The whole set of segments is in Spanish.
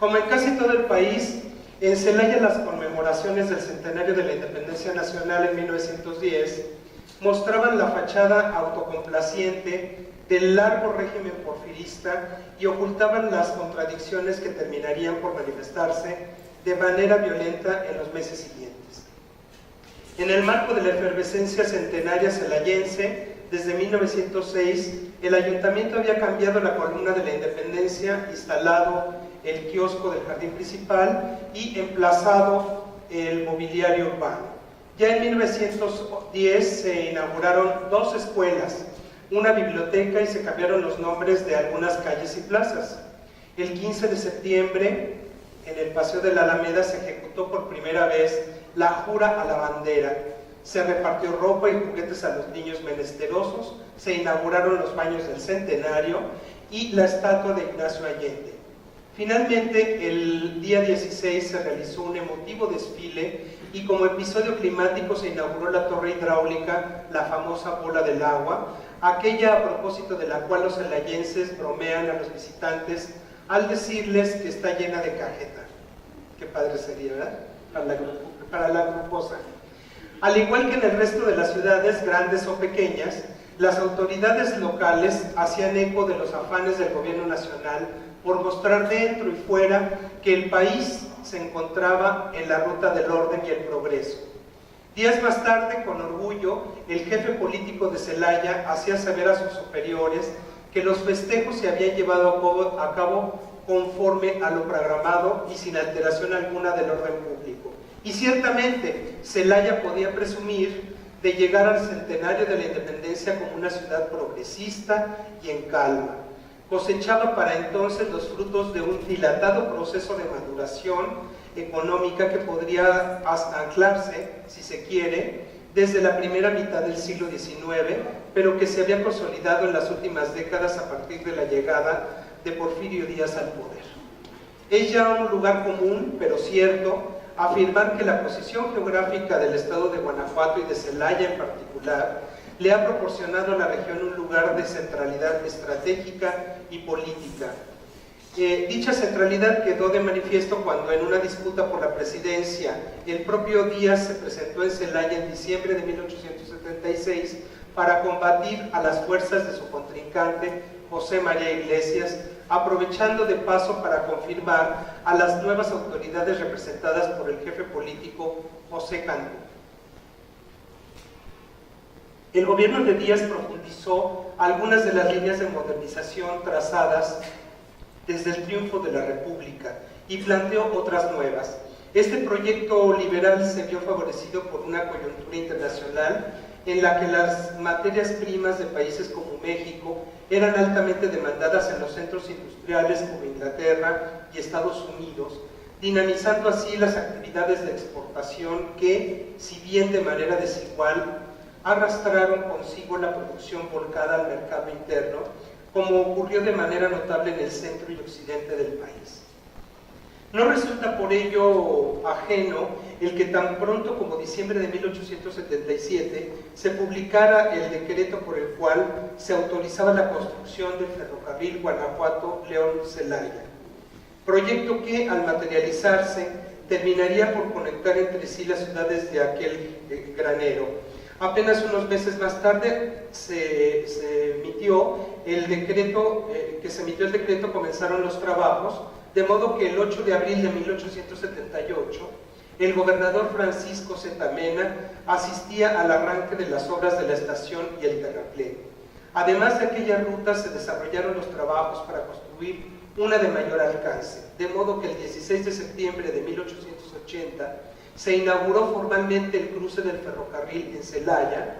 Como en casi todo el país, en Celaya las conmemoraciones del centenario de la Independencia Nacional en 1910 mostraban la fachada autocomplaciente del largo régimen porfirista y ocultaban las contradicciones que terminarían por manifestarse de manera violenta en los meses siguientes. En el marco de la efervescencia centenaria celayense, desde 1906, el ayuntamiento había cambiado la columna de la Independencia, instalado el kiosco del jardín principal y emplazado el mobiliario urbano. Ya en 1910 se inauguraron 2 escuelas, una biblioteca y se cambiaron los nombres de algunas calles y plazas. El 15 de septiembre, en el Paseo de la Alameda, se ejecutó por primera vez la jura a la bandera. Se repartió ropa y juguetes a los niños menesterosos, se inauguraron los baños del centenario y la estatua de Ignacio Allende. Finalmente, el día 16 se realizó un emotivo desfile y como episodio climático se inauguró la torre hidráulica, la famosa bola del agua, aquella a propósito de la cual los celayenses bromean a los visitantes al decirles que está llena de cajeta. Qué padre sería, ¿verdad? Para la gruposa. Al igual que en el resto de las ciudades, grandes o pequeñas, las autoridades locales hacían eco de los afanes del gobierno nacional por mostrar dentro y fuera que el país se encontraba en la ruta del orden y el progreso. Días más tarde, con orgullo, el jefe político de Celaya hacía saber a sus superiores que los festejos se habían llevado a cabo conforme a lo programado y sin alteración alguna del orden público. Y ciertamente, Celaya podía presumir de llegar al centenario de la Independencia como una ciudad progresista y en calma. Cosechaba para entonces los frutos de un dilatado proceso de maduración económica que podría anclarse, si se quiere, desde la primera mitad del siglo XIX, pero que se había consolidado en las últimas décadas a partir de la llegada de Porfirio Díaz al poder. Es ya un lugar común, pero cierto, afirmar que la posición geográfica del estado de Guanajuato y de Celaya en particular le ha proporcionado a la región un lugar de centralidad estratégica y política. Dicha centralidad quedó de manifiesto cuando en una disputa por la presidencia el propio Díaz se presentó en Celaya en diciembre de 1876 para combatir a las fuerzas de su contrincante José María Iglesias, aprovechando de paso para confirmar a las nuevas autoridades representadas por el jefe político José Cantú. El gobierno de Díaz profundizó algunas de las líneas de modernización trazadas desde el triunfo de la República y planteó otras nuevas. Este proyecto liberal se vio favorecido por una coyuntura internacional en la que las materias primas de países como México eran altamente demandadas en los centros industriales como Inglaterra y Estados Unidos, dinamizando así las actividades de exportación que, si bien de manera desigual, arrastraron consigo la producción volcada al mercado interno, como ocurrió de manera notable en el centro y occidente del país. No resulta por ello ajeno el que tan pronto como diciembre de 1877 se publicara el decreto por el cual se autorizaba la construcción del ferrocarril Guanajuato-León-Celaya, proyecto que, al materializarse, terminaría por conectar entre sí las ciudades de aquel granero. Apenas unos meses más tarde se emitió el decreto, comenzaron los trabajos, de modo que el 8 de abril de 1878 el gobernador Francisco Z. Mena asistía al arranque de las obras de la estación y el terraplén. Además de aquella ruta se desarrollaron los trabajos para construir una de mayor alcance, de modo que el 16 de septiembre de 1880 se inauguró formalmente el cruce del ferrocarril en Celaya,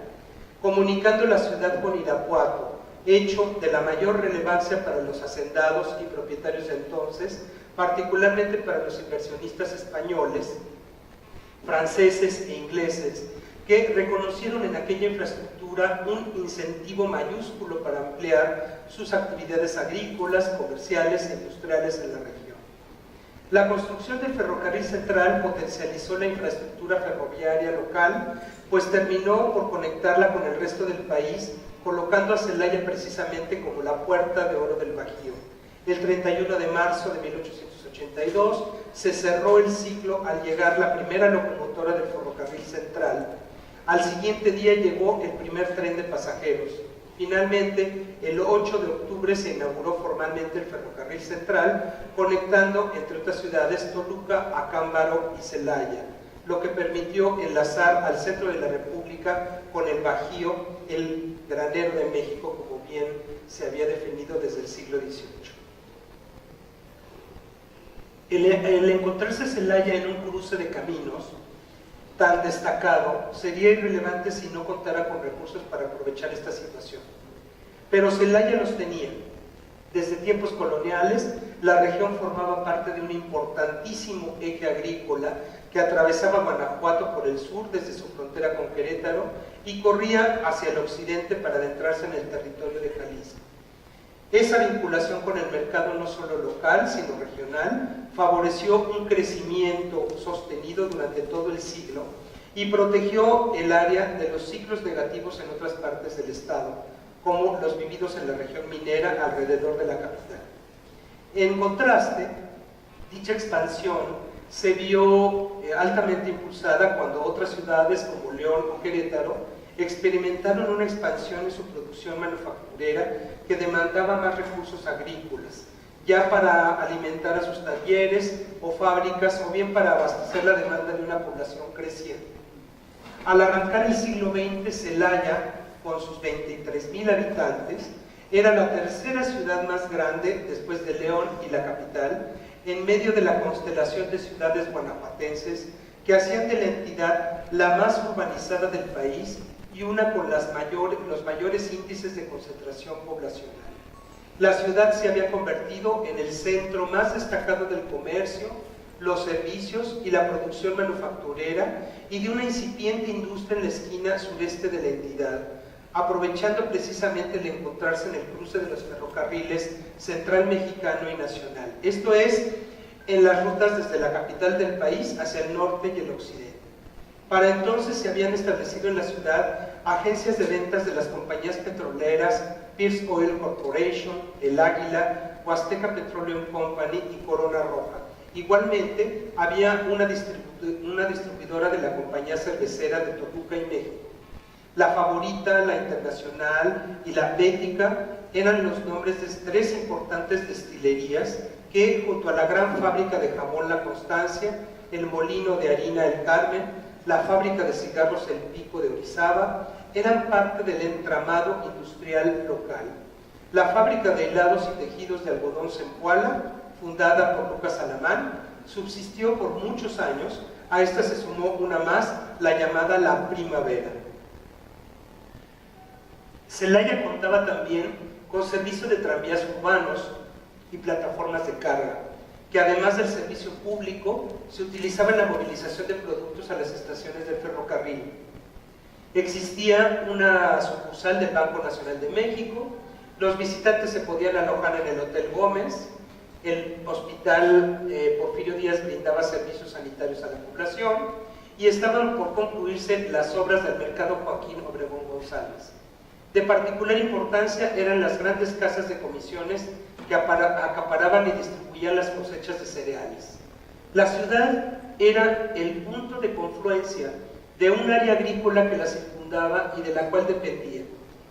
comunicando la ciudad con Irapuato, hecho de la mayor relevancia para los hacendados y propietarios de entonces, particularmente para los inversionistas españoles, franceses e ingleses, que reconocieron en aquella infraestructura un incentivo mayúsculo para ampliar sus actividades agrícolas, comerciales e industriales en la región. La construcción del ferrocarril central potencializó la infraestructura ferroviaria local, pues terminó por conectarla con el resto del país, colocando a Celaya precisamente como la puerta de oro del Bajío. El 31 de marzo de 1882 se cerró el ciclo al llegar la primera locomotora del ferrocarril central. Al siguiente día llegó el primer tren de pasajeros. Finalmente, el 8 de octubre se inauguró formalmente el ferrocarril central, conectando, entre otras ciudades, Toluca, Acámbaro y Celaya, lo que permitió enlazar al centro de la República con el Bajío, el granero de México, como bien se había definido desde el siglo XVIII. El encontrarse Celaya en un cruce de caminos tan destacado sería irrelevante si no contara con recursos para aprovechar esta situación. Pero Celaya los tenía. Desde tiempos coloniales, la región formaba parte de un importantísimo eje agrícola que atravesaba Guanajuato por el sur desde su frontera con Querétaro y corría hacia el occidente para adentrarse en el territorio de Jalisco. Esa vinculación con el mercado no solo local, sino regional, favoreció un crecimiento sostenido durante todo el siglo y protegió el área de los ciclos negativos en otras partes del estado, como los vividos en la región minera alrededor de la capital. En contraste, dicha expansión se vio altamente impulsada cuando otras ciudades como León o Querétaro experimentaron una expansión en su producción manufacturera que demandaba más recursos agrícolas, ya para alimentar a sus talleres o fábricas o bien para abastecer la demanda de una población creciente. Al arrancar el siglo XX, Celaya, con sus 23,000 habitantes, era la tercera ciudad más grande después de León y la capital, en medio de la constelación de ciudades guanajuatenses que hacían de la entidad la más urbanizada del país y una con los mayores índices de concentración poblacional. La ciudad se había convertido en el centro más destacado del comercio, los servicios y la producción manufacturera y de una incipiente industria en la esquina sureste de la entidad, aprovechando precisamente el encontrarse en el cruce de los ferrocarriles central mexicano y nacional. Esto es, en las rutas desde la capital del país hacia el norte y el occidente. Para entonces se habían establecido en la ciudad agencias de ventas de las compañías petroleras Pierce Oil Corporation, El Águila, Huasteca Petroleum Company y Corona Roja. Igualmente, había una distribuidora de la compañía cervecera de Toluca y México. La Favorita, la Internacional y la Bética eran los nombres de 3 importantes destilerías que, junto a la gran fábrica de jabón La Constancia, el molino de harina El Carmen, la fábrica de cigarros El Pico de Orizaba, eran parte del entramado industrial local. La fábrica de helados y tejidos de algodón Zempoala, fundada por Lucas Alamán, subsistió por muchos años. A esta se sumó una más, la llamada La Primavera. Celaya contaba también con servicio de tranvías urbanos y plataformas de carga, que además del servicio público, se utilizaba en la movilización de productos a las estaciones del ferrocarril. Existía una sucursal del Banco Nacional de México, los visitantes se podían alojar en el Hotel Gómez, el Hospital Porfirio Díaz brindaba servicios sanitarios a la población y estaban por concluirse las obras del Mercado Joaquín Obregón González. De particular importancia eran las grandes casas de comisiones que acaparaban y distribuían las cosechas de cereales. La ciudad era el punto de confluencia de un área agrícola que la circundaba y de la cual dependía.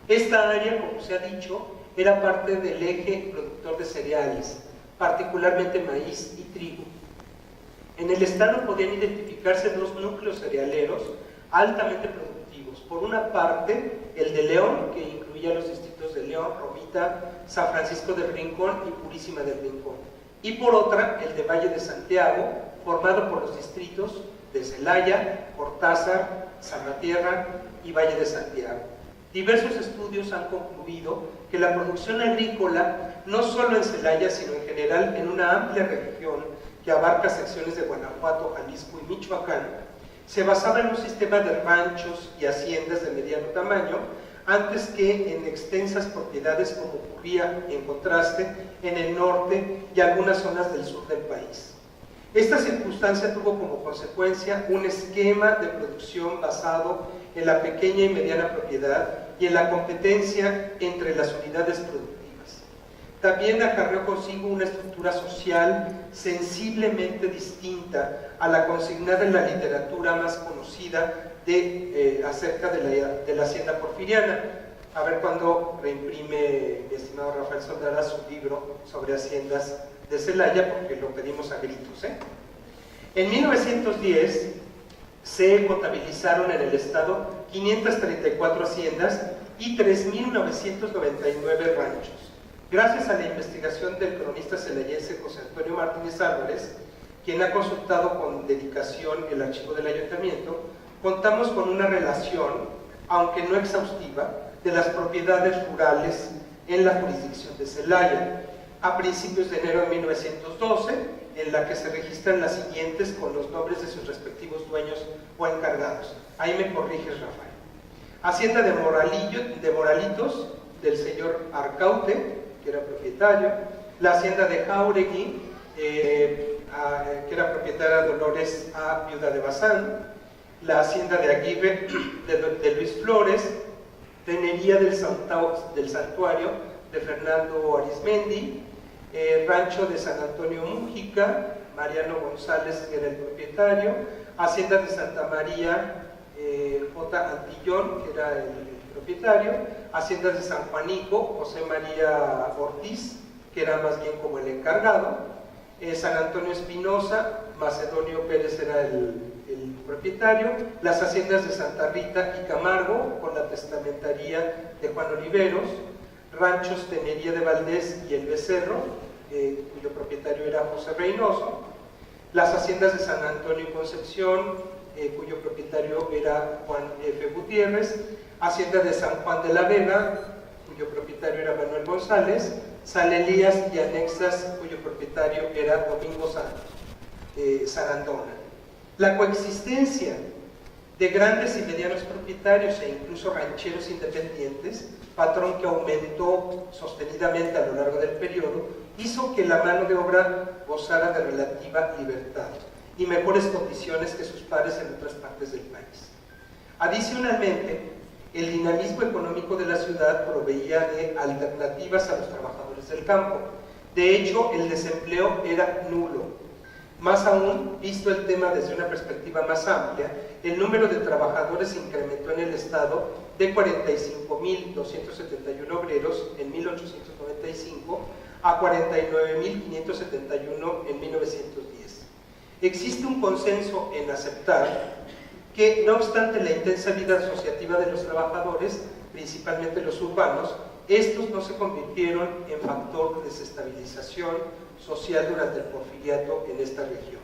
Esta área, como se ha dicho, era parte del eje productor de cereales, particularmente maíz y trigo. En el estado podían identificarse 2 núcleos cerealeros altamente productivos. Por una parte, el de León, que incluía los distritos de León, Romita, San Francisco del Rincón y Purísima del Rincón. Y por otra, el de Valle de Santiago, formado por los distritos de Celaya, Cortázar, Salvatierra y Valle de Santiago. Diversos estudios han concluido que la producción agrícola, no solo en Celaya, sino en general en una amplia región que abarca secciones de Guanajuato, Jalisco y Michoacán, se basaba en un sistema de ranchos y haciendas de mediano tamaño, antes que en extensas propiedades como ocurría en contraste en el norte y algunas zonas del sur del país. Esta circunstancia tuvo como consecuencia un esquema de producción basado en la pequeña y mediana propiedad y en la competencia entre las unidades productivas. también acarreó consigo una estructura social sensiblemente distinta a la consignada en la literatura más conocida acerca de la hacienda porfiriana. A ver cuándo reimprime mi estimado Rafael Soldara su libro sobre haciendas de Celaya, porque lo pedimos a gritos. En 1910 se contabilizaron en el estado 534 haciendas y 3.999 ranchos. Gracias a la investigación del cronista celayense José Antonio Martínez Álvarez, quien ha consultado con dedicación el archivo del ayuntamiento, contamos con una relación, aunque no exhaustiva, de las propiedades rurales en la jurisdicción de Celaya, a principios de enero de 1912, en la que se registran las siguientes con los nombres de sus respectivos dueños o encargados. Ahí me corriges, Rafael. Hacienda de Moralitos, del señor Arcaute, que era propietario; la hacienda de Jauregui, que era propietaria de Dolores A., viuda de Bazán; la hacienda de Aguirre, de Luis Flores; tenería del Santuario, de Fernando Arismendi; rancho de San Antonio Mújica, Mariano González, que era el propietario; hacienda de Santa María, J. Antillón, que era el propietario; haciendas de San Juanico, José María Ortiz, que era más bien como el encargado; San Antonio Espinosa, Macedonio Pérez era el propietario; las haciendas de Santa Rita y Camargo, con la testamentaría de Juan Oliveros; ranchos Tenería de Valdés y El Becerro, cuyo propietario era José Reynoso; las haciendas de San Antonio y Concepción, cuyo propietario era Juan F. Gutiérrez; hacienda de San Juan de la Vega, cuyo propietario era Manuel González; San Elías y anexas, cuyo propietario era Domingo Sarandona. La coexistencia de grandes y medianos propietarios e incluso rancheros independientes, patrón que aumentó sostenidamente a lo largo del periodo, hizo que la mano de obra gozara de relativa libertad y mejores condiciones que sus pares en otras partes del país. Adicionalmente, el dinamismo económico de la ciudad proveía de alternativas a los trabajadores del campo. De hecho, el desempleo era nulo. Más aún, visto el tema desde una perspectiva más amplia, el número de trabajadores se incrementó en el estado de 45.271 obreros en 1895 a 49.571 en 1910. Existe un consenso en aceptar que, no obstante la intensa vida asociativa de los trabajadores, principalmente los urbanos, estos no se convirtieron en factor de desestabilización social durante el porfiriato en esta región.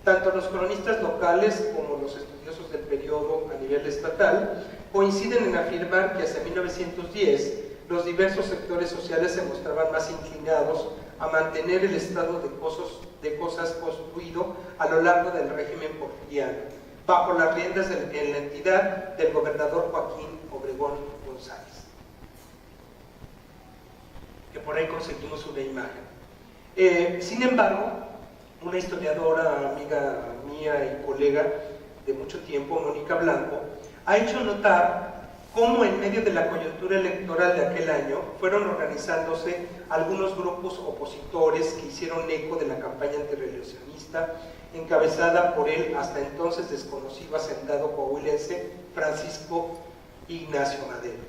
Tanto los cronistas locales como los estudiosos del periodo a nivel estatal coinciden en afirmar que hacia 1910 los diversos sectores sociales se mostraban más inclinados a mantener el estado de cosas construido a lo largo del régimen porfiriano, bajo las riendas en la entidad del gobernador Joaquín Obregón González. Que por ahí conseguimos una imagen. Sin embargo, una historiadora, amiga mía y colega de mucho tiempo, Mónica Blanco, ha hecho notar cómo en medio de la coyuntura electoral de aquel año fueron organizándose algunos grupos opositores que hicieron eco de la campaña antirreeleccionista encabezada por el hasta entonces desconocido hacendado coahuilense Francisco Ignacio Madero.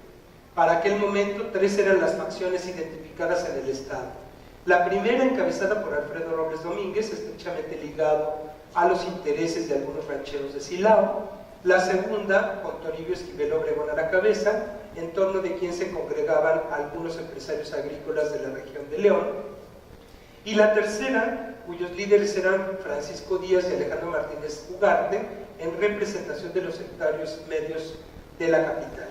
Para aquel momento, 3 eran las facciones identificadas en el estado. La primera, encabezada por Alfredo Robles Domínguez, estrechamente ligado a los intereses de algunos rancheros de Silao; la segunda, con Toribio Esquivel Obregón a la cabeza, en torno de quien se congregaban algunos empresarios agrícolas de la región de León; y la tercera, cuyos líderes eran Francisco Díaz y Alejandro Martínez Ugarte, en representación de los sectarios medios de la capital.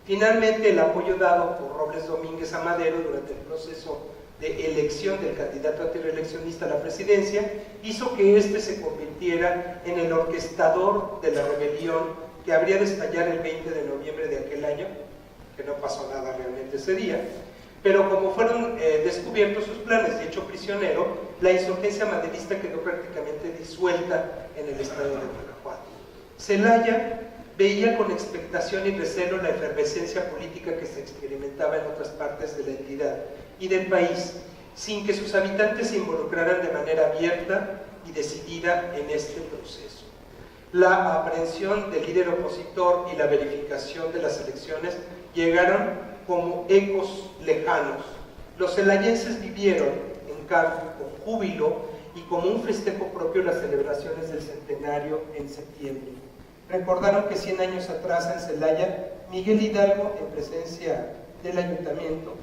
Finalmente, el apoyo dado por Robles Domínguez a Madero durante el proceso de elección del candidato antirreeleccionista a la presidencia hizo que éste se convirtiera en el orquestador de la rebelión que habría de estallar el 20 de noviembre de aquel año, que no pasó nada realmente ese día, pero como fueron descubiertos sus planes y hecho prisionero, la insurgencia maderista quedó prácticamente disuelta en el estado de Guanajuato. Celaya veía con expectación y recelo la efervescencia política que se experimentaba en otras partes de la entidad y del país, sin que sus habitantes se involucraran de manera abierta y decidida en este proceso. La aprehensión del líder opositor y la verificación de las elecciones llegaron como ecos lejanos. Los celayenses vivieron en Carco con júbilo y como un festejo propio las celebraciones del centenario en septiembre. Recordaron que 100 años atrás en Celaya, Miguel Hidalgo, en presencia del ayuntamiento,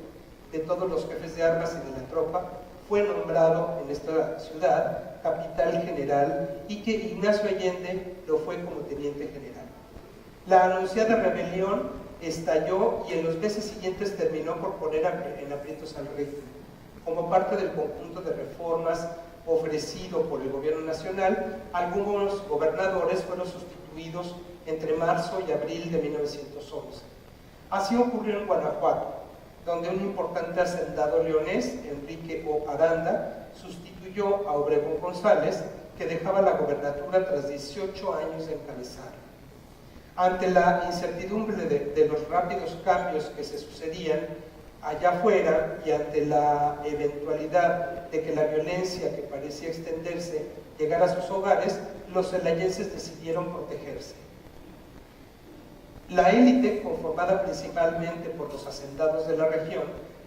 de todos los jefes de armas y de la tropa, fue nombrado en esta ciudad capital general y que Ignacio Allende lo fue como teniente general. La anunciada rebelión estalló y en los meses siguientes terminó por poner en aprietos al régimen. Como parte del conjunto de reformas ofrecido por el gobierno nacional, algunos gobernadores fueron sustituidos entre marzo y abril de 1911. Así ocurrió en Guanajuato, donde un importante hacendado leonés, Enrique O. Aranda, sustituyó a Obregón González, que dejaba la gobernatura tras 18 años de encabezar. Ante la incertidumbre de los rápidos cambios que se sucedían allá afuera y ante la eventualidad de que la violencia que parecía extenderse llegara a sus hogares, los celayenses decidieron protegerse. La élite, conformada principalmente por los hacendados de la región,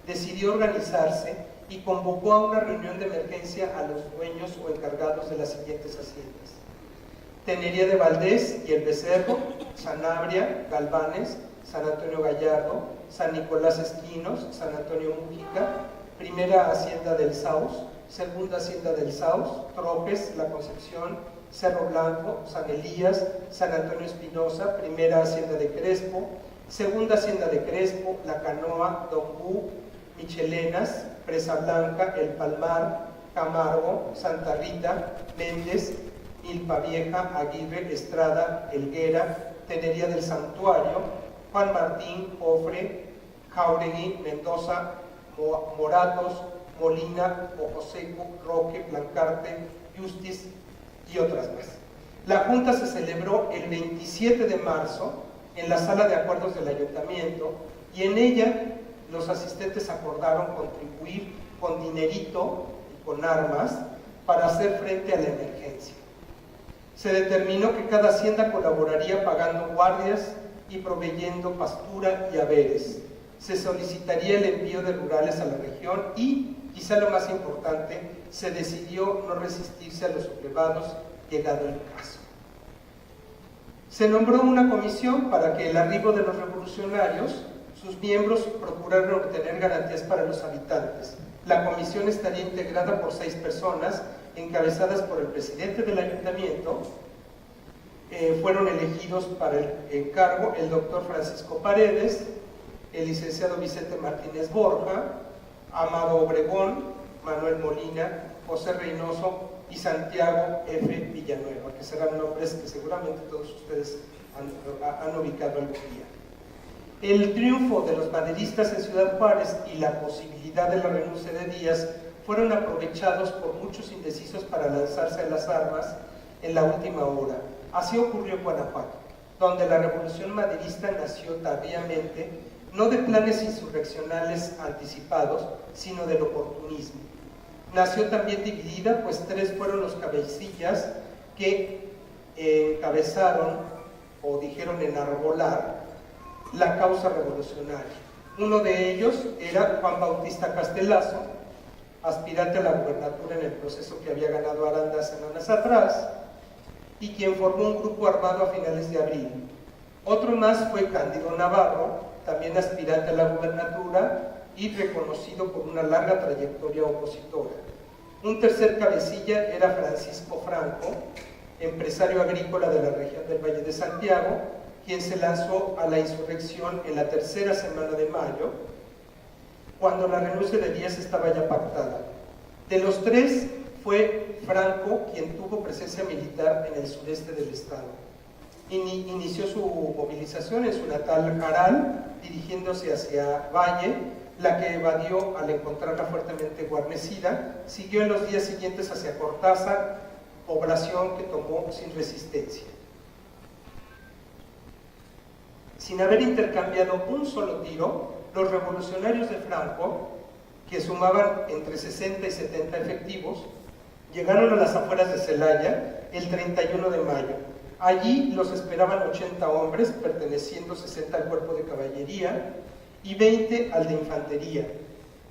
decidió organizarse y convocó a una reunión de emergencia a los dueños o encargados de las siguientes haciendas: Tenería de Valdés y El Becerro, Sanabria, Galvanes, San Antonio Gallardo, San Nicolás Esquinos, San Antonio Mújica, Primera Hacienda del Saus, Segunda Hacienda del Saus, Trojes, La Concepción, Cerro Blanco, San Elías, San Antonio Espinosa, Primera Hacienda de Crespo, Segunda Hacienda de Crespo, La Canoa, Dombú, Michelenas, Presa Blanca, El Palmar, Camargo, Santa Rita, Méndez, Milpa Vieja, Aguirre, Estrada, Helguera, Tenería del Santuario, Juan Martín, Ofre, Jauregui, Mendoza, Moratos, Molina, Ojo Seco, Roque, Blancarte, Justis y otras más. La Junta se celebró el 27 de marzo en la sala de acuerdos del ayuntamiento y en ella los asistentes acordaron contribuir con dinerito y con armas para hacer frente a la emergencia. Se determinó que cada hacienda colaboraría pagando guardias y proveyendo pastura y haberes. Se solicitaría el envío de rurales a la región y, quizá lo más importante, se decidió no resistirse a los sublevados llegado el caso. Se nombró una comisión para que el arribo de los revolucionarios, sus miembros procuraran obtener garantías para los habitantes. La comisión estaría integrada por 6 personas, encabezadas por el presidente del ayuntamiento. Fueron elegidos para el encargo el doctor Francisco Paredes, el licenciado Vicente Martínez Borja, Amado Obregón, Manuel Molina, José Reynoso y Santiago F. Villanueva, que serán nombres que seguramente todos ustedes han ubicado algún día. El triunfo de los maderistas en Ciudad Juárez y la posibilidad de la renuncia de Díaz fueron aprovechados por muchos indecisos para lanzarse a las armas en la última hora. Así ocurrió en Guanajuato, donde la revolución maderista nació tardíamente, no de planes insurreccionales anticipados, sino del oportunismo. Nació también dividida, pues 3 fueron los cabecillas que encabezaron o dijeron enarbolar la causa revolucionaria. Uno de ellos era Juan Bautista Castelazo, aspirante a la gubernatura en el proceso que había ganado Aranda semanas atrás, y quien formó un grupo armado a finales de abril. Otro más fue Cándido Navarro, también aspirante a la gubernatura y reconocido por una larga trayectoria opositora. Un tercer cabecilla era Francisco Franco, empresario agrícola de la región del Valle de Santiago, quien se lanzó a la insurrección en la tercera semana de mayo, cuando la renuncia de Díaz estaba ya pactada. De los 3, fue Franco quien tuvo presencia militar en el sureste del estado. Inició su movilización en su natal Jaral, dirigiéndose hacia Valle, la que evadió al encontrarla fuertemente guarnecida. Siguió en los días siguientes hacia Cortázar, población que tomó sin resistencia. Sin haber intercambiado un solo tiro, los revolucionarios de Franco que sumaban entre 60 y 70 efectivos, llegaron a las afueras de Celaya el 31 de mayo. Allí los esperaban 80 hombres, perteneciendo 60 al cuerpo de caballería y 20 al de infantería.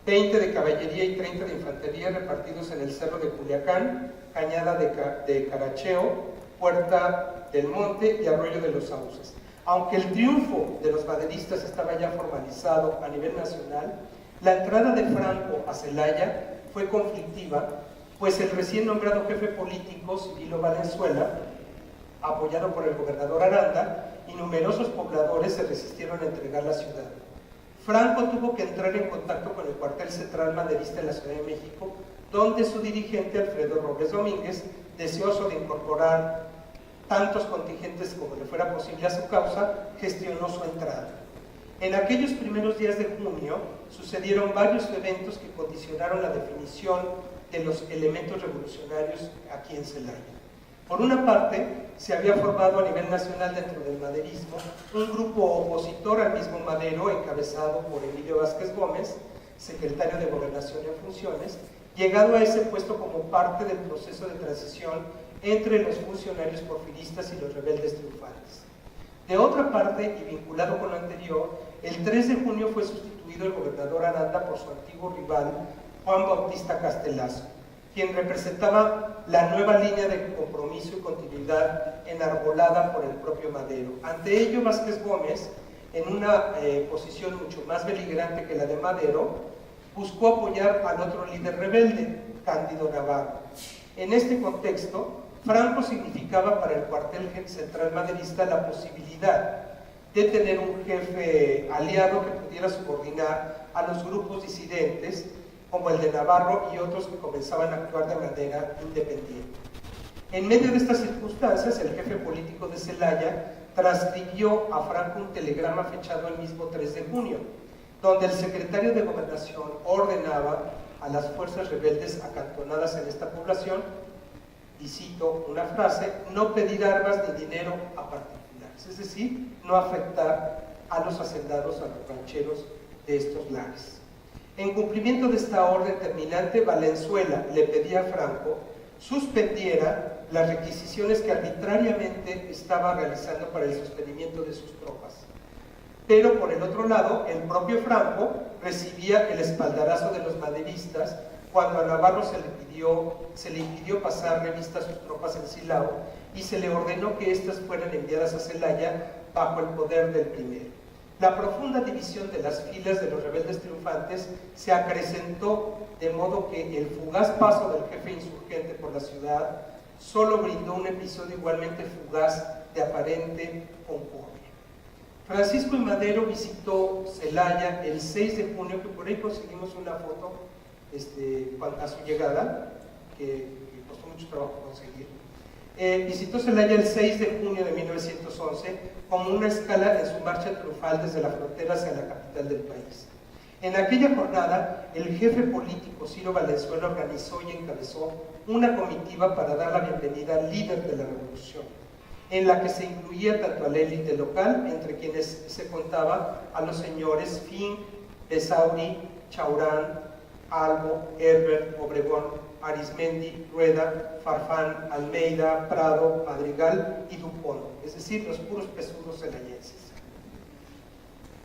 20 de caballería y 30 de infantería repartidos en el cerro de Culiacán, Cañada de Caracheo, Puerta del Monte y Arroyo de los Sauces. Aunque el triunfo de los maderistas estaba ya formalizado a nivel nacional, la entrada de Franco a Celaya fue conflictiva, pues el recién nombrado jefe político, Cirilo Valenzuela, apoyado por el gobernador Aranda, y numerosos pobladores se resistieron a entregar la ciudad. Franco tuvo que entrar en contacto con el cuartel central maderista en la Ciudad de México, donde su dirigente, Alfredo Robles Domínguez, deseoso de incorporar tantos contingentes como le fuera posible a su causa, gestionó su entrada. En aquellos primeros días de junio sucedieron varios eventos que condicionaron la definición de los elementos revolucionarios aquí en Celaya. Por una parte, se había formado a nivel nacional dentro del maderismo un grupo opositor al mismo Madero, encabezado por Emilio Vázquez Gómez, secretario de Gobernación en funciones, llegado a ese puesto como parte del proceso de transición entre los funcionarios porfiristas y los rebeldes triunfantes. De otra parte, y vinculado con lo anterior, el 3 de junio fue sustituido el gobernador Aranda por su antiguo rival, Juan Bautista Castelazo, quien representaba la nueva línea de compromiso y continuidad enarbolada por el propio Madero. Ante ello, Vázquez Gómez, en una posición mucho más beligerante que la de Madero, buscó apoyar al otro líder rebelde, Cándido Navarro. En este contexto, Franco significaba para el cuartel central maderista la posibilidad de tener un jefe aliado que pudiera subordinar a los grupos disidentes como el de Navarro y otros que comenzaban a actuar de manera independiente. En medio de estas circunstancias, el jefe político de Celaya transcribió a Franco un telegrama fechado el mismo 3 de junio, donde el secretario de Gobernación ordenaba a las fuerzas rebeldes acantonadas en esta población, y cito una frase, no pedir armas ni dinero a particulares, es decir, no afectar a los hacendados, a los rancheros de estos lares. En cumplimiento de esta orden terminante, Valenzuela le pedía a Franco suspendiera las requisiciones que arbitrariamente estaba realizando para el sostenimiento de sus tropas. Pero por el otro lado, el propio Franco recibía el espaldarazo de los maderistas cuando a Navarro se le impidió pasar revista a sus tropas en Silao y se le ordenó que éstas fueran enviadas a Celaya bajo el poder del primero. La profunda división de las filas de los rebeldes triunfantes se acrecentó de modo que el fugaz paso del jefe insurgente por la ciudad solo brindó un episodio igualmente fugaz de aparente concordia. Francisco y Madero visitó Celaya el 6 de junio, que por ahí conseguimos una foto a su llegada, que costó mucho trabajo conseguir. Visitó Celaya el 6 de junio de 1911 como una escala en su marcha triunfal desde la frontera hacia la capital del país. En aquella jornada, el jefe político Ciro Valenzuela organizó y encabezó una comitiva para dar la bienvenida al líder de la revolución, en la que se incluía tanto a la élite local, entre quienes se contaba a los señores Fink, Besauri, Chaurán, Albo, Herbert, Obregón, Arismendi, Rueda, Farfán, Almeida, Prado, Madrigal y Dupont, es decir, los puros pesudos celayenses.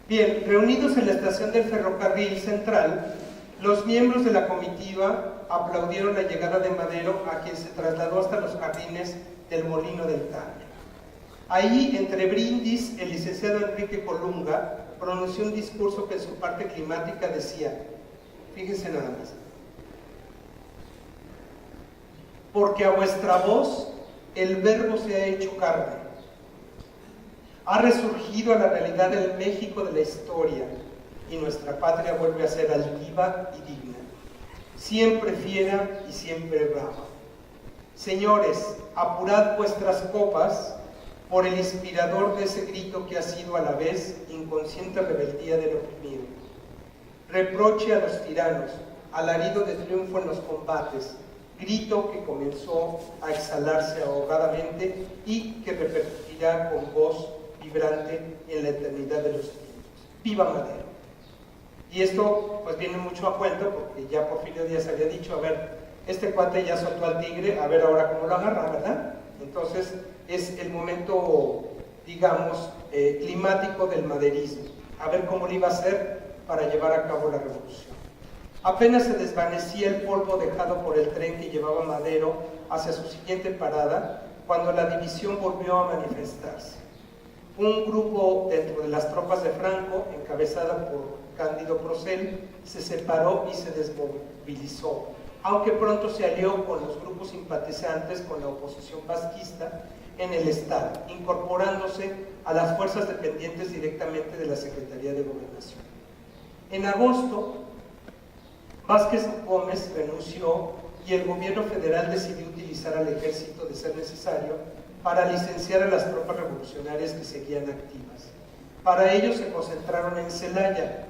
Bien, reunidos en la estación del ferrocarril central, los miembros de la comitiva aplaudieron la llegada de Madero, a quien se trasladó hasta los jardines del Molino del Carmen. Ahí, entre brindis, el licenciado Enrique Colunga pronunció un discurso que en su parte climática decía, fíjense nada más, porque a vuestra voz el verbo se ha hecho carne, ha resurgido a la realidad del México de la historia y nuestra patria vuelve a ser altiva y digna, siempre fiera y siempre brava. Señores, apurad vuestras copas por el inspirador de ese grito que ha sido a la vez inconsciente rebeldía del oprimido, reproche a los tiranos, alarido de triunfo en los combates, grito que comenzó a exhalarse ahogadamente y que repercutirá con voz vibrante en la eternidad de los tiempos. ¡Viva Madero! Y esto pues viene mucho a cuento porque ya Porfirio Díaz había dicho, a ver, este cuate ya soltó al tigre, a ver ahora cómo lo agarra, ¿verdad? Entonces es el momento, digamos, climático del maderismo, a ver cómo lo iba a hacer para llevar a cabo la revolución. Apenas se desvanecía el polvo dejado por el tren que llevaba Madero hacia su siguiente parada, cuando la división volvió a manifestarse. Un grupo dentro de las tropas de Franco, encabezada por Cándido Procel, se separó y se desmovilizó, aunque pronto se alió con los grupos simpatizantes con la oposición vasquista en el Estado, incorporándose a las fuerzas dependientes directamente de la Secretaría de Gobernación. En agosto, Vázquez Gómez renunció y el gobierno federal decidió utilizar al ejército de ser necesario para licenciar a las tropas revolucionarias que seguían activas. Para ello se concentraron en Celaya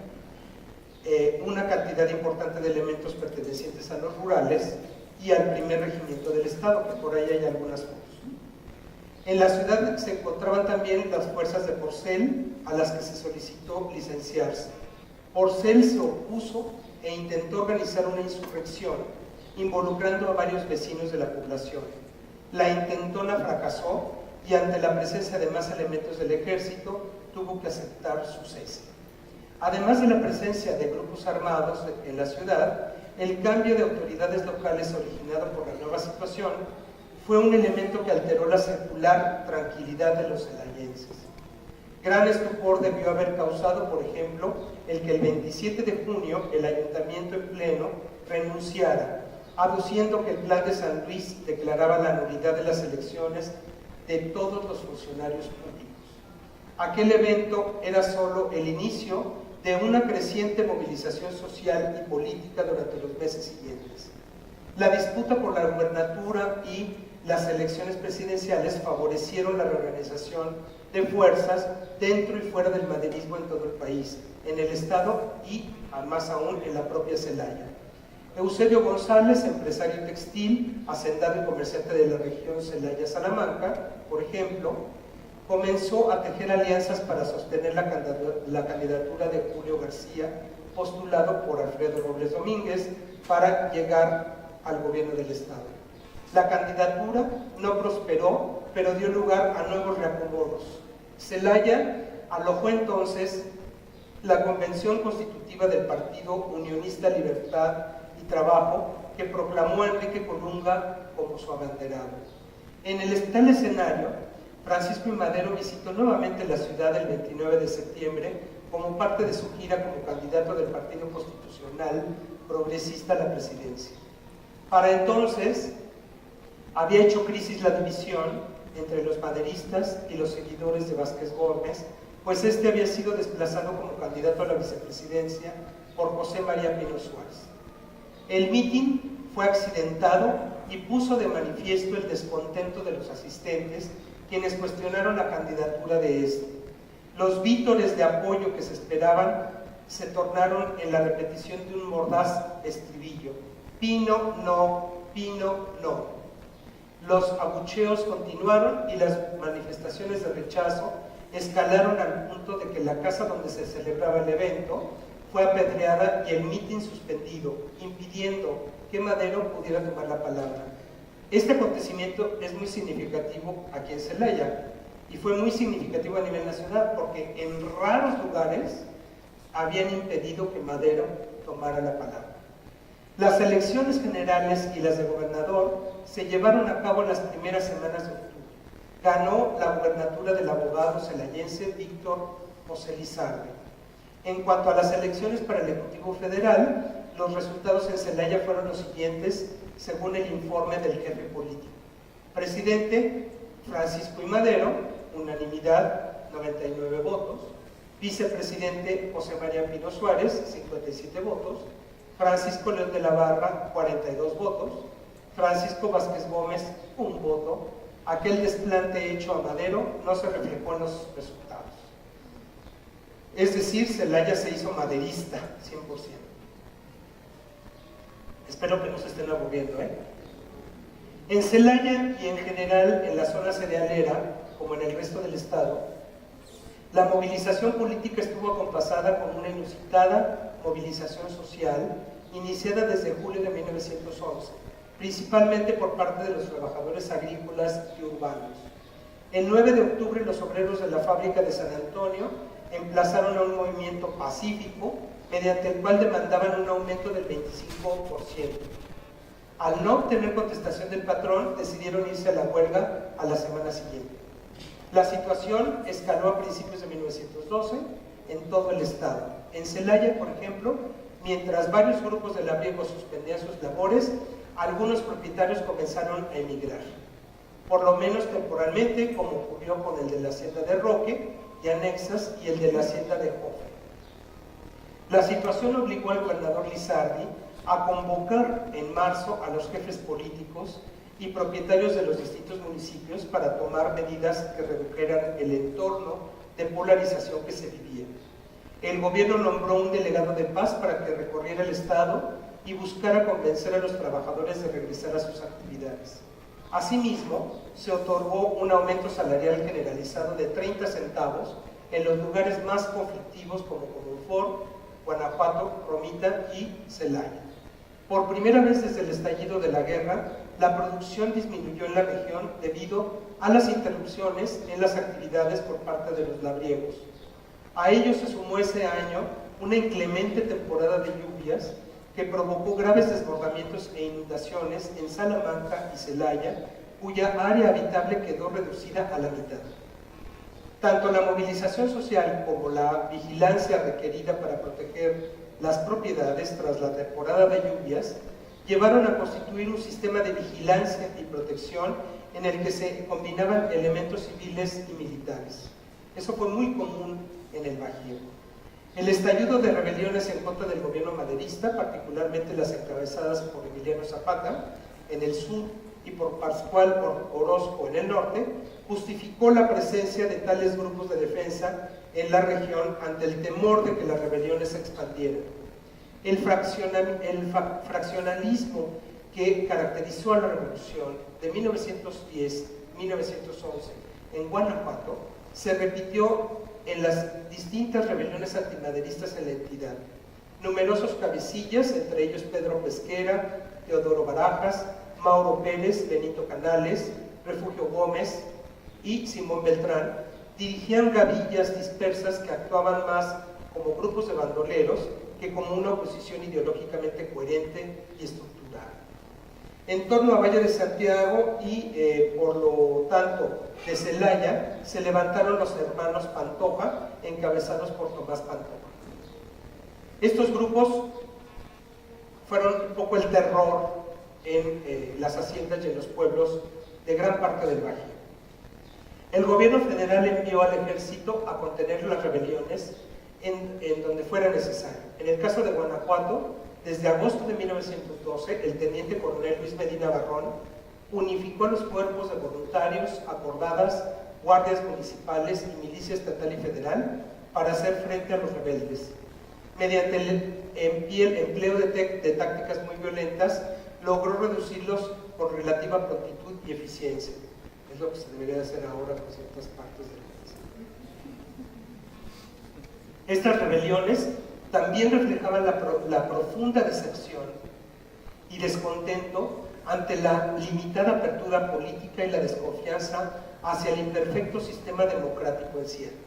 una cantidad importante de elementos pertenecientes a los rurales y al primer regimiento del Estado, que por ahí hay algunas fotos. En la ciudad se encontraban también las fuerzas de Porcel, a las que se solicitó licenciarse. Porcel se opuso e intentó organizar una insurrección, involucrando a varios vecinos de la población. La intentona fracasó y ante la presencia de más elementos del ejército tuvo que aceptar su cese. Además de la presencia de grupos armados en la ciudad, el cambio de autoridades locales originado por la nueva situación fue un elemento que alteró la secular tranquilidad de los celayenses. Gran estupor debió haber causado, por ejemplo, el que el 27 de junio el ayuntamiento en pleno renunciara, aduciendo que el plan de San Luis declaraba la nulidad de las elecciones de todos los funcionarios públicos. Aquel evento era solo el inicio de una creciente movilización social y política durante los meses siguientes. La disputa por la gubernatura y las elecciones presidenciales favorecieron la reorganización de fuerzas dentro y fuera del maderismo en todo el país, en el Estado y, más aún, en la propia Celaya. Eusebio González, empresario textil, hacendado y comerciante de la región Celaya-Salamanca, por ejemplo, comenzó a tejer alianzas para sostener la candidatura de Julio García, postulado por Alfredo Robles Domínguez, para llegar al gobierno del Estado. La candidatura no prosperó, pero dio lugar a nuevos reacomodos. Celaya alojó entonces la convención constitutiva del Partido Unionista Libertad y Trabajo, que proclamó a Enrique Colunga como su abanderado. En tal escenario, Francisco I. Madero visitó nuevamente la ciudad el 29 de septiembre como parte de su gira como candidato del Partido Constitucional Progresista a la presidencia. Para entonces, había hecho crisis la división entre los maderistas y los seguidores de Vázquez Gómez, pues este había sido desplazado como candidato a la vicepresidencia por José María Pino Suárez. El mitin fue accidentado y puso de manifiesto el descontento de los asistentes, quienes cuestionaron la candidatura de este. Los vítores de apoyo que se esperaban se tornaron en la repetición de un mordaz estribillo: Pino no, Pino no. Los abucheos continuaron y las manifestaciones de rechazo escalaron al punto de que la casa donde se celebraba el evento fue apedreada y el mitin suspendido, impidiendo que Madero pudiera tomar la palabra. Este acontecimiento es muy significativo aquí en Celaya y fue muy significativo a nivel nacional porque en raros lugares habían impedido que Madero tomara la palabra. Las elecciones generales y las de gobernador se llevaron a cabo en las primeras semanas de octubre. Ganó la gubernatura del abogado celayense Víctor José Lizardi. En cuanto a las elecciones para el Ejecutivo Federal, los resultados en Celaya fueron los siguientes, según el informe del jefe político. Presidente, Francisco I. Madero, unanimidad, 99 votos. Vicepresidente, José María Pino Suárez, 57 votos. Francisco León de la Barra, 42 votos. Francisco Vázquez Gómez, 1 voto. Aquel desplante hecho a Madero no se reflejó en los resultados. Es decir, Celaya se hizo maderista, 100%. Espero que no se estén aburriendo, ¿eh? En Celaya y en general en la zona cerealera, como en el resto del estado, la movilización política estuvo acompasada con una inusitada movilización social iniciada desde julio de 1911, principalmente por parte de los trabajadores agrícolas y urbanos. El 9 de octubre los obreros de la fábrica de San Antonio emplazaron a un movimiento pacífico mediante el cual demandaban un aumento del 25%. Al no obtener contestación del patrón, decidieron irse a la huelga a la semana siguiente. La situación escaló a principios de 1912 en todo el estado. En Celaya, por ejemplo, mientras varios grupos de labriegos suspendían sus labores, algunos propietarios comenzaron a emigrar, por lo menos temporalmente, como ocurrió con el de la hacienda de Roque y anexas y el de la hacienda de Jofe. La situación obligó al gobernador Lizardi a convocar en marzo a los jefes políticos y propietarios de los distintos municipios para tomar medidas que redujeran el entorno de polarización que se vivía. El gobierno nombró un delegado de paz para que recorriera el estado y buscara convencer a los trabajadores de regresar a sus actividades. Asimismo, se otorgó un aumento salarial generalizado de 30 centavos en los lugares más conflictivos como Comonfort, Guanajuato, Romita y Celaya. Por primera vez desde el estallido de la guerra, la producción disminuyó en la región debido a las interrupciones en las actividades por parte de los labriegos. A ello se sumó ese año una inclemente temporada de lluvias que provocó graves desbordamientos e inundaciones en Salamanca y Celaya, cuya área habitable quedó reducida a la mitad. Tanto la movilización social como la vigilancia requerida para proteger las propiedades tras la temporada de lluvias llevaron a constituir un sistema de vigilancia y protección en el que se combinaban elementos civiles y militares. Eso fue muy común en el Bajío. El estallido de rebeliones en contra del gobierno maderista, particularmente las encabezadas por Emiliano Zapata en el sur y por Pascual Orozco en el norte, justificó la presencia de tales grupos de defensa en la región ante el temor de que las rebeliones se expandieran. El fraccionalismo que caracterizó a la revolución de 1910-1911 en Guanajuato se repitió en las distintas rebeliones antimaderistas en la entidad. Numerosos cabecillas, entre ellos Pedro Pesquera, Teodoro Barajas, Mauro Pérez, Benito Canales, Refugio Gómez y Simón Beltrán, dirigían gavillas dispersas que actuaban más como grupos de bandoleros que como una oposición ideológicamente coherente y estructurada. En torno a Valle de Santiago y, por lo tanto, de Celaya, se levantaron los hermanos Pantoja, encabezados por Tomás Pantoja. Estos grupos fueron un poco el terror en las haciendas y en los pueblos de gran parte del Bajío. El gobierno federal envió al ejército a contener las rebeliones en donde fuera necesario. En el caso de Guanajuato, desde agosto de 1912, el teniente coronel Luis Medina Barrón unificó a los cuerpos de voluntarios, acordadas, guardias municipales y milicia estatal y federal para hacer frente a los rebeldes. Mediante el empleo de tácticas muy violentas, logró reducirlos con relativa prontitud y eficiencia. Es lo que se debería hacer ahora con ciertas partes del país. Estas rebeliones también reflejaban la profunda decepción y descontento ante la limitada apertura política y la desconfianza hacia el imperfecto sistema democrático en ciernes.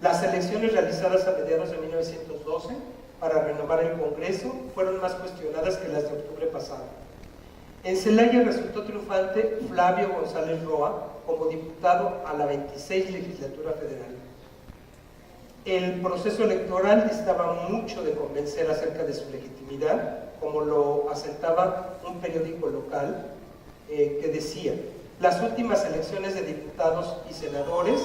Las elecciones realizadas a mediados de 1912 para renovar el Congreso fueron más cuestionadas que las de octubre pasado. En Celaya resultó triunfante Flavio González Roa como diputado a la 26 legislatura federal. El proceso electoral distaba mucho de convencer acerca de su legitimidad, como lo asentaba un periódico local que decía: las últimas elecciones de diputados y senadores,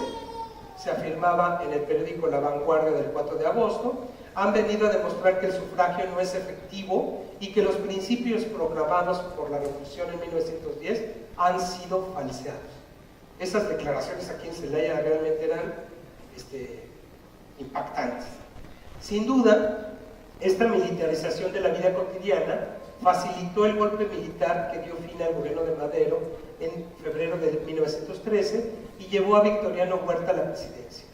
se afirmaba en el periódico La Vanguardia del 4 de agosto, han venido a demostrar que el sufragio no es efectivo y que los principios proclamados por la Revolución en 1910 han sido falseados. Esas declaraciones aquí en Celaya realmente eran impactantes. Sin duda, esta militarización de la vida cotidiana facilitó el golpe militar que dio fin al gobierno de Madero en febrero de 1913 y llevó a Victoriano Huerta a la presidencia.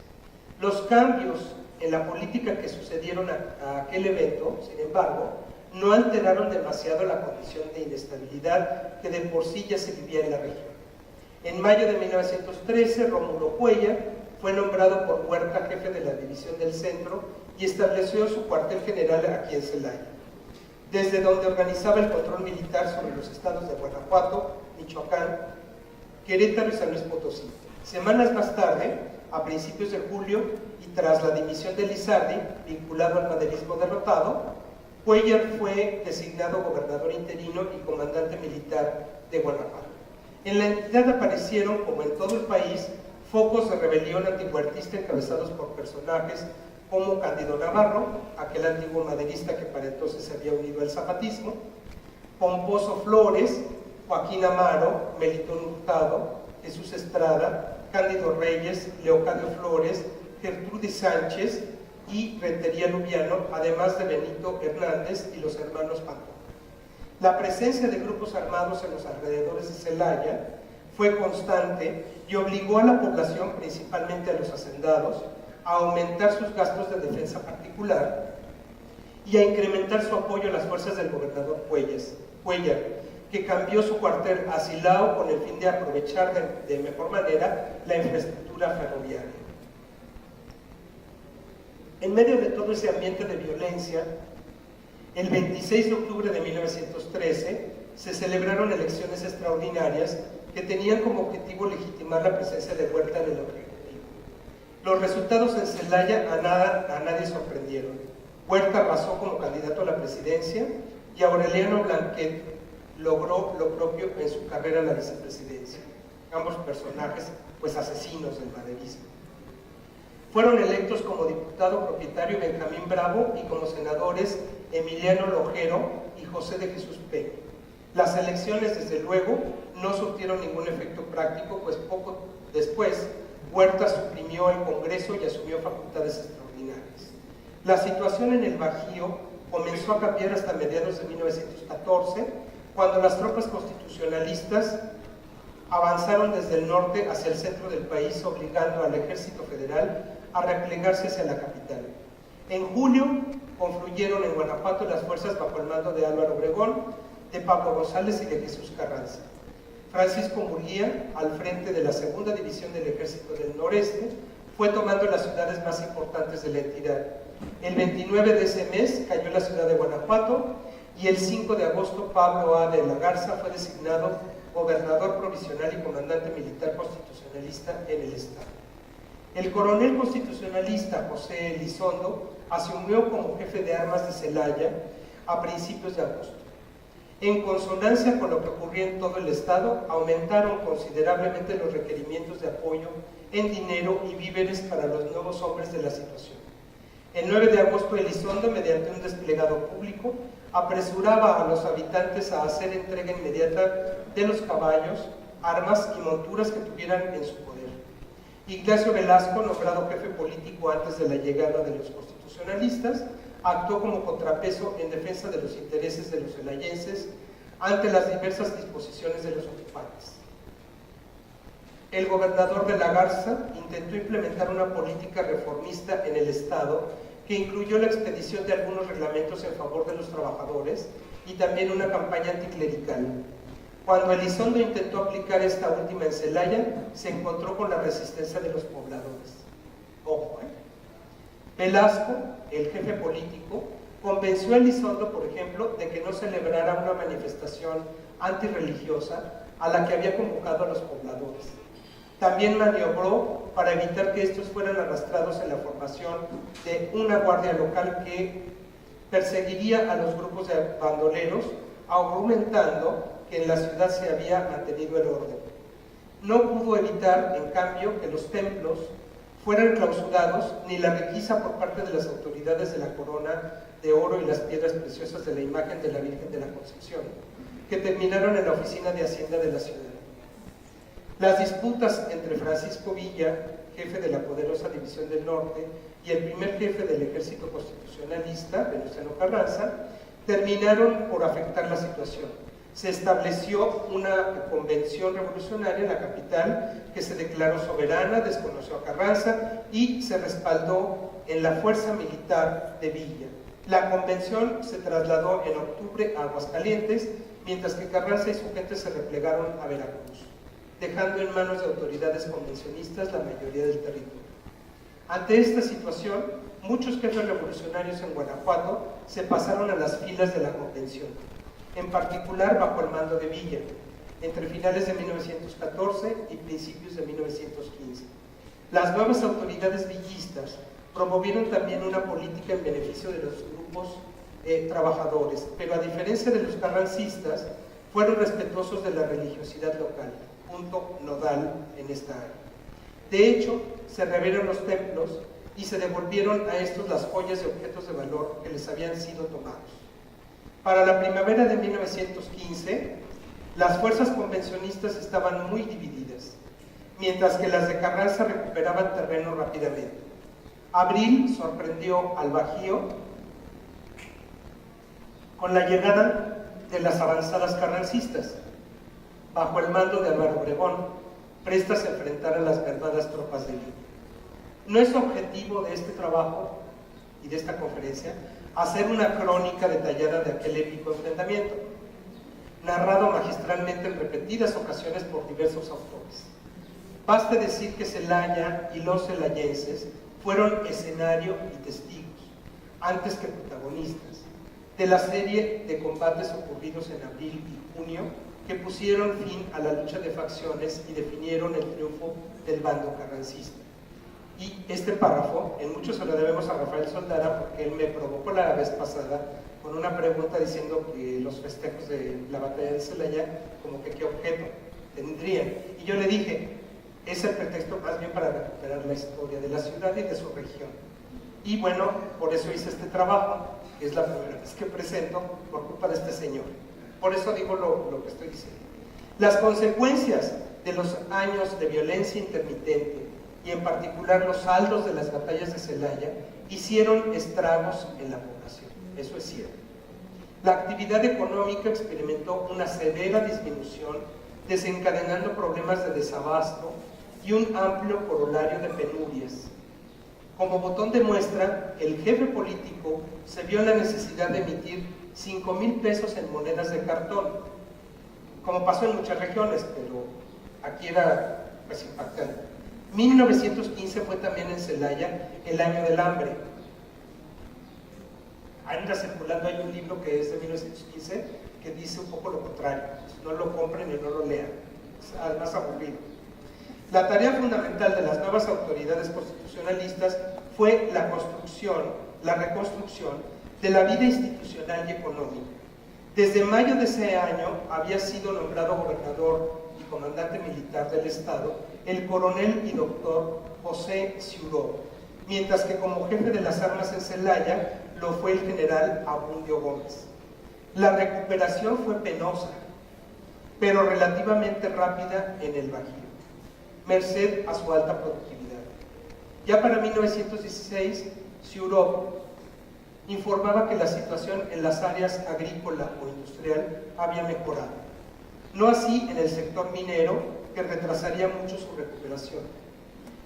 Los cambios en la política que sucedieron a aquel evento, sin embargo, no alteraron demasiado la condición de inestabilidad que de por sí ya se vivía en la región. En mayo de 1913, Rómulo Cuellar fue nombrado por Huerta jefe de la División del Centro y estableció su cuartel general aquí en Celaya, desde donde organizaba el control militar sobre los estados de Guanajuato, Michoacán, Querétaro y San Luis Potosí. Semanas más tarde, a principios de julio, y tras la dimisión de Lizardi, vinculado al maderismo derrotado, Cuellar fue designado gobernador interino y comandante militar de Guanajuato. En la entidad aparecieron, como en todo el país, focos de rebelión antihuertista encabezados por personajes como Cándido Navarro, aquel antiguo maderista que para entonces se había unido al zapatismo, Pomposo Flores, Joaquín Amaro, Melitón Hurtado, Jesús Estrada, Cándido Reyes, Leocadio Flores, Gertrudis Sánchez y Rentería Lubiano, además de Benito Hernández y los hermanos Pantón. La presencia de grupos armados en los alrededores de Celaya fue constante y obligó a la población, principalmente a los hacendados, a aumentar sus gastos de defensa particular y a incrementar su apoyo a las fuerzas del gobernador Cuellar, que cambió su cuartel a Silao con el fin de aprovechar de mejor manera la infraestructura ferroviaria. En medio de todo ese ambiente de violencia, el 26 de octubre de 1913 se celebraron elecciones extraordinarias que tenían como objetivo legitimar la presencia de Huerta en el Ejecutivo. Los resultados en Celaya a nadie sorprendieron. Huerta arrasó como candidato a la presidencia y Aureliano Blanquet logró lo propio en su carrera a la vicepresidencia. Ambos personajes, pues asesinos del maderismo. Fueron electos como diputado propietario Benjamín Bravo y como senadores Emiliano Lojero y José de Jesús Peña. Las elecciones, desde luego, no surtieron ningún efecto práctico, pues poco después Huerta suprimió el Congreso y asumió facultades extraordinarias. La situación en el Bajío comenzó a cambiar hasta mediados de 1914, cuando las tropas constitucionalistas avanzaron desde el norte hacia el centro del país, obligando al Ejército Federal a replegarse hacia la capital. En julio confluyeron en Guanajuato las fuerzas bajo el mando de Álvaro Obregón, de Pablo González y de Jesús Carranza. Francisco Murguía, al frente de la segunda división del Ejército del Noreste, fue tomando las ciudades más importantes de la entidad. El 29 de ese mes cayó la ciudad de Guanajuato y el 5 de agosto Pablo A. de la Garza fue designado gobernador provisional y comandante militar constitucionalista en el estado. El coronel constitucionalista José Elizondo asumió como jefe de armas de Celaya a principios de agosto. En consonancia con lo que ocurría en todo el estado, aumentaron considerablemente los requerimientos de apoyo en dinero y víveres para los nuevos hombres de la situación. El 9 de agosto Elizondo, mediante un desplegado público, apresuraba a los habitantes a hacer entrega inmediata de los caballos, armas y monturas que tuvieran en su poder. Ignacio Velasco, nombrado jefe político antes de la llegada de los constitucionalistas, actuó como contrapeso en defensa de los intereses de los celayenses ante las diversas disposiciones de los ocupantes. El gobernador de la Garza intentó implementar una política reformista en el estado que incluyó la expedición de algunos reglamentos en favor de los trabajadores y también una campaña anticlerical. Cuando Elizondo intentó aplicar esta última en Celaya, se encontró con la resistencia de los pobladores. Ojo, Velasco, el jefe político, convenció a Elizondo, por ejemplo, de que no celebrara una manifestación antirreligiosa a la que había convocado a los pobladores. También maniobró para evitar que estos fueran arrastrados en la formación de una guardia local que perseguiría a los grupos de bandoleros, argumentando que en la ciudad se había mantenido el orden. No pudo evitar, en cambio, que los templos fueran clausurados, ni la requisa por parte de las autoridades de la corona de oro y las piedras preciosas de la imagen de la Virgen de la Concepción, que terminaron en la oficina de Hacienda de la ciudad. Las disputas entre Francisco Villa, jefe de la poderosa División del Norte, y el primer jefe del Ejército Constitucionalista, Venustiano Carranza, terminaron por afectar la situación. Se estableció una convención revolucionaria en la capital que se declaró soberana, desconoció a Carranza y se respaldó en la Fuerza Militar de Villa. La convención se trasladó en octubre a Aguascalientes, mientras que Carranza y su gente se replegaron a Veracruz, dejando en manos de autoridades convencionistas la mayoría del territorio. Ante esta situación, muchos jefes revolucionarios en Guanajuato se pasaron a las filas de la convención, en particular bajo el mando de Villa, entre finales de 1914 y principios de 1915. Las nuevas autoridades villistas promovieron también una política en beneficio de los grupos trabajadores, pero a diferencia de los carrancistas, fueron respetuosos de la religiosidad local, punto nodal en esta área. De hecho, se reabrieron los templos y se devolvieron a estos las joyas y objetos de valor que les habían sido tomados. Para la primavera de 1915, las fuerzas convencionistas estaban muy divididas, mientras que las de Carranza recuperaban terreno rápidamente. Abril sorprendió al Bajío con la llegada de las avanzadas carrancistas, bajo el mando de Álvaro Obregón, prestas a enfrentar a las mermadas tropas de Villa. No es objetivo de este trabajo y de esta conferencia hacer una crónica detallada de aquel épico enfrentamiento, narrado magistralmente en repetidas ocasiones por diversos autores. Baste decir que Celaya y los celayenses fueron escenario y testigos, antes que protagonistas, de la serie de combates ocurridos en abril y junio que pusieron fin a la lucha de facciones y definieron el triunfo del bando carrancista. Y este párrafo, en mucho se lo debemos a Rafael Soldara, porque él me provocó la vez pasada con una pregunta diciendo que los festejos de la batalla de Celaya, como que qué objeto tendrían. Y yo le dije, es el pretexto más bien para recuperar la historia de la ciudad y de su región. Y bueno, por eso hice este trabajo, que es la primera vez que presento, por culpa de este señor. Por eso digo lo que estoy diciendo. Las consecuencias de los años de violencia intermitente, y en particular los saldos de las batallas de Celaya, hicieron estragos en la población. Eso es cierto. La actividad económica experimentó una severa disminución, desencadenando problemas de desabasto y un amplio corolario de penurias. Como botón de muestra, el jefe político se vio en la necesidad de emitir 5,000 pesos en monedas de cartón, como pasó en muchas regiones, pero aquí era pues impactante. 1915 fue también en Celaya el año del hambre. Anda circulando, hay un libro que es de 1915 que dice un poco lo contrario. No lo compren y no lo lean, es además aburrido. La tarea fundamental de las nuevas autoridades constitucionalistas fue la reconstrucción de la vida institucional y económica. Desde mayo de ese año había sido nombrado gobernador y comandante militar del Estado el coronel y doctor José Ciuró, mientras que como jefe de las armas en Celaya lo fue el general Abundio Gómez. La recuperación fue penosa, pero relativamente rápida en el Bajío, merced a su alta productividad. Ya para 1916, Ciuró informaba que la situación en las áreas agrícola o industrial había mejorado. No así en el sector minero, que retrasaría mucho su recuperación.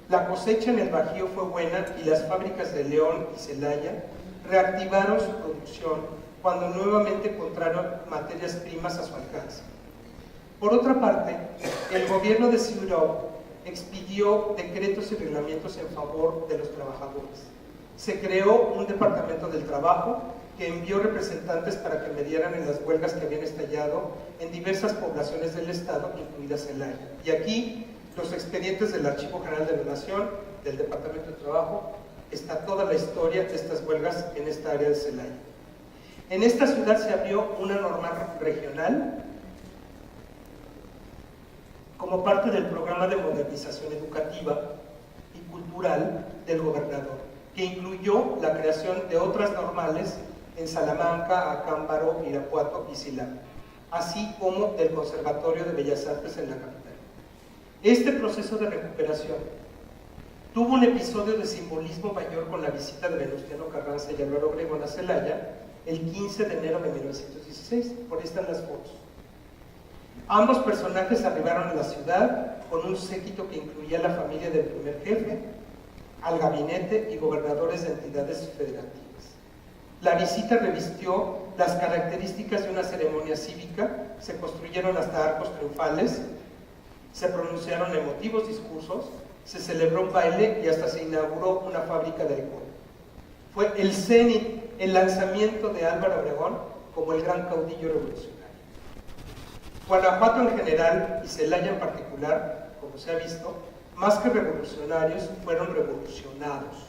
La cosecha en el Bajío fue buena y las fábricas de León y Celaya reactivaron su producción cuando nuevamente encontraron materias primas a su alcance. Por otra parte, el gobierno de Ciuró expidió decretos y reglamentos en favor de los trabajadores. Se creó un departamento del trabajo que envió representantes para que mediaran en las huelgas que habían estallado en diversas poblaciones del Estado, incluidas Celaya. Y aquí, los expedientes del Archivo General de la Nación, del Departamento de Trabajo, está toda la historia de estas huelgas en esta área de Celaya. En esta ciudad se abrió una normal regional como parte del programa de modernización educativa y cultural del gobernador, que incluyó la creación de otras normales en Salamanca, Acámbaro, Irapuato y Silao, así como del Conservatorio de Bellas Artes en la capital. Este proceso de recuperación tuvo un episodio de simbolismo mayor con la visita de Venustiano Carranza y Álvaro Obregón a Celaya el 15 de enero de 1916, por ahí están las fotos. Ambos personajes arribaron a la ciudad con un séquito que incluía la familia del primer jefe, al gabinete y gobernadores de entidades federativas. La visita revistió las características de una ceremonia cívica, se construyeron hasta arcos triunfales, se pronunciaron emotivos discursos, se celebró un baile y hasta se inauguró una fábrica de alcohol. Fue el cenit, el lanzamiento de Álvaro Obregón como el gran caudillo revolucionario. Guanajuato en general y Celaya en particular, como se ha visto, más que revolucionarios, fueron revolucionados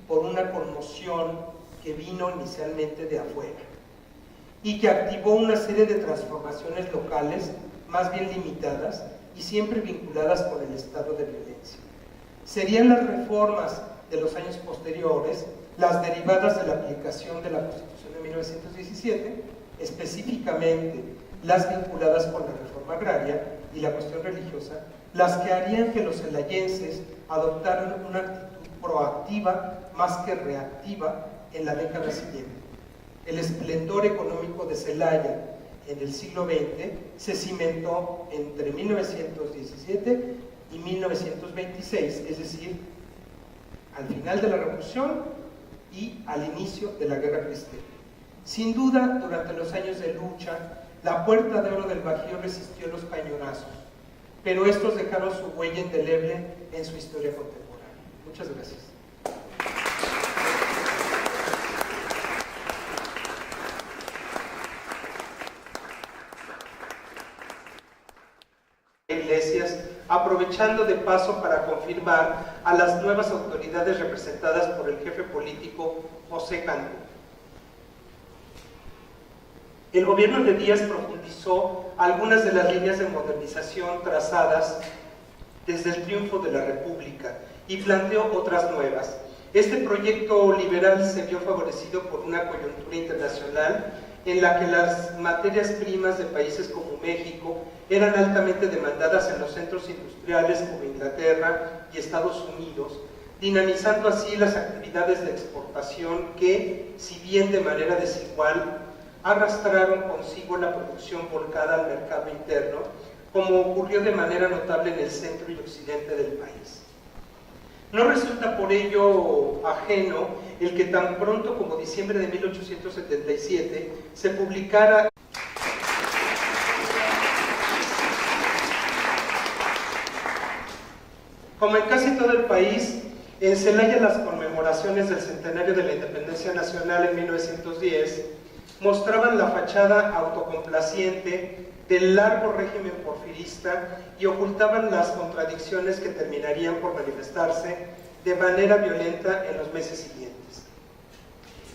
por una conmoción que vino inicialmente de afuera y que activó una serie de transformaciones locales más bien limitadas y siempre vinculadas con el estado de violencia. Serían las reformas de los años posteriores, las derivadas de la aplicación de la Constitución de 1917, específicamente las vinculadas con la reforma agraria y la cuestión religiosa, las que harían que los celayenses adoptaran una actitud proactiva más que reactiva en la década siguiente. El esplendor económico de Celaya en el siglo XX se cimentó entre 1917 y 1926, es decir, al final de la Revolución y al inicio de la Guerra Cristera. Sin duda, durante los años de lucha, la Puerta de Oro del Bajío resistió los cañonazos, pero estos dejaron su huella indeleble en su historia contemporánea. Muchas gracias. Iglesias, aprovechando de paso para confirmar a las nuevas autoridades representadas por el jefe político José Cantú. El gobierno de Díaz profundizó algunas de las líneas de modernización trazadas desde el triunfo de la República y planteó otras nuevas. Este proyecto liberal se vio favorecido por una coyuntura internacional en la que las materias primas de países como México eran altamente demandadas en los centros industriales como Inglaterra y Estados Unidos, dinamizando así las actividades de exportación que, si bien de manera desigual, arrastraron consigo la producción volcada al mercado interno, como ocurrió de manera notable en el centro y occidente del país. No resulta por ello ajeno el que tan pronto como diciembre de 1877 se publicara como en casi todo el país, en Celaya las conmemoraciones del centenario de la Independencia Nacional en 1910 mostraban la fachada autocomplaciente del largo régimen porfirista y ocultaban las contradicciones que terminarían por manifestarse de manera violenta en los meses siguientes.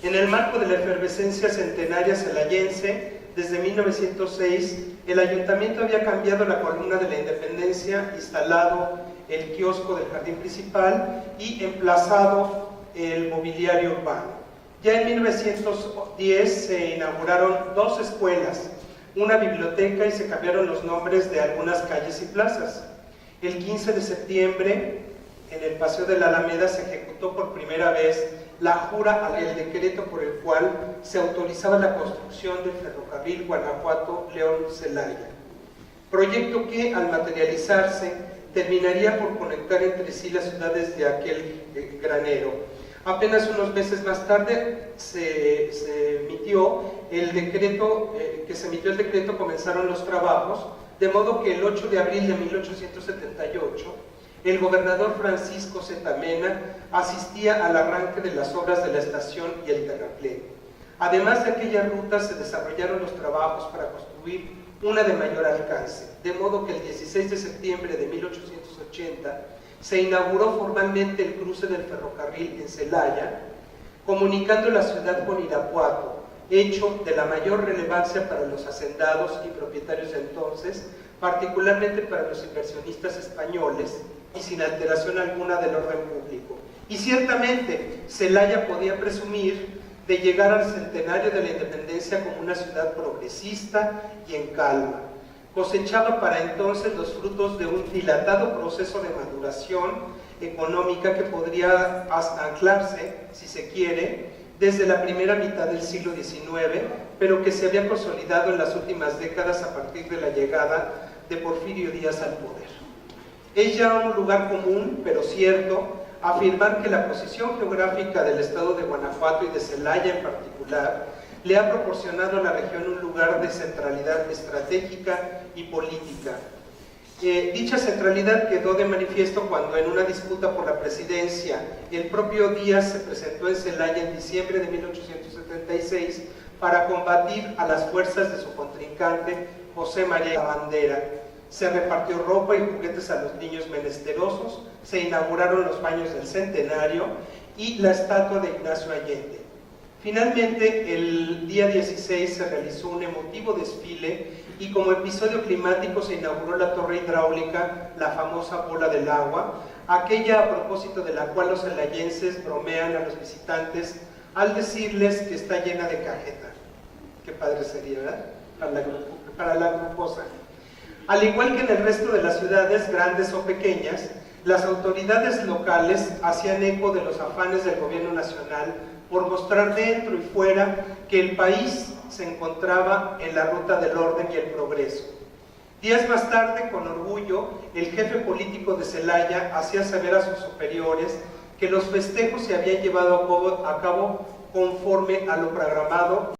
En el marco de la efervescencia centenaria celayense, desde 1906, el ayuntamiento había cambiado la columna de la Independencia, instalado el kiosco del jardín principal y emplazado el mobiliario urbano. Ya en 1910 se inauguraron 2 escuelas, una biblioteca y se cambiaron los nombres de algunas calles y plazas. El 15 de septiembre, en el Paseo de la Alameda, se ejecutó por primera vez la jura al decreto por el cual se autorizaba la construcción del ferrocarril Guanajuato-León-Celaya. Proyecto que, al materializarse, terminaría por conectar entre sí las ciudades de aquel granero. Apenas unos meses más tarde se emitió el decreto, comenzaron los trabajos, de modo que el 8 de abril de 1878, el gobernador Francisco Z. Mena asistía al arranque de las obras de la estación y el terraplén. Además de aquella ruta se desarrollaron los trabajos para construir una de mayor alcance, de modo que el 16 de septiembre de 1880 se inauguró formalmente el cruce del ferrocarril en Celaya, comunicando la ciudad con Irapuato, hecho de la mayor relevancia para los hacendados y propietarios de entonces, particularmente para los inversionistas españoles, y sin alteración alguna del orden público. Y ciertamente, Celaya podía presumir de llegar al centenario de la independencia como una ciudad progresista y en calma. Cosechaba para entonces los frutos de un dilatado proceso de maduración económica que podría anclarse, si se quiere, desde la primera mitad del siglo XIX, pero que se había consolidado en las últimas décadas a partir de la llegada de Porfirio Díaz al poder. Es ya un lugar común, pero cierto, afirmar que la posición geográfica del estado de Guanajuato y de Celaya en particular le ha proporcionado a la región un lugar de centralidad estratégica y política. Dicha centralidad quedó de manifiesto cuando en una disputa por la presidencia el propio Díaz se presentó en Celaya en diciembre de 1876 para combatir a las fuerzas de su contrincante José María Bandera. Se repartió ropa y juguetes a los niños menesterosos, se inauguraron los baños del Centenario y la estatua de Ignacio Allende. Finalmente, el día 16 se realizó un emotivo desfile y como episodio climático se inauguró la torre hidráulica, la famosa bola del agua, aquella a propósito de la cual los celayenses bromean a los visitantes al decirles que está llena de cajeta. Qué padre sería, ¿verdad? Para la gruposa. Al igual que en el resto de las ciudades, grandes o pequeñas, las autoridades locales hacían eco de los afanes del gobierno nacional por mostrar dentro y fuera que el país se encontraba en la ruta del orden y el progreso. Días más tarde, con orgullo, el jefe político de Celaya hacía saber a sus superiores que los festejos se habían llevado a cabo conforme a lo programado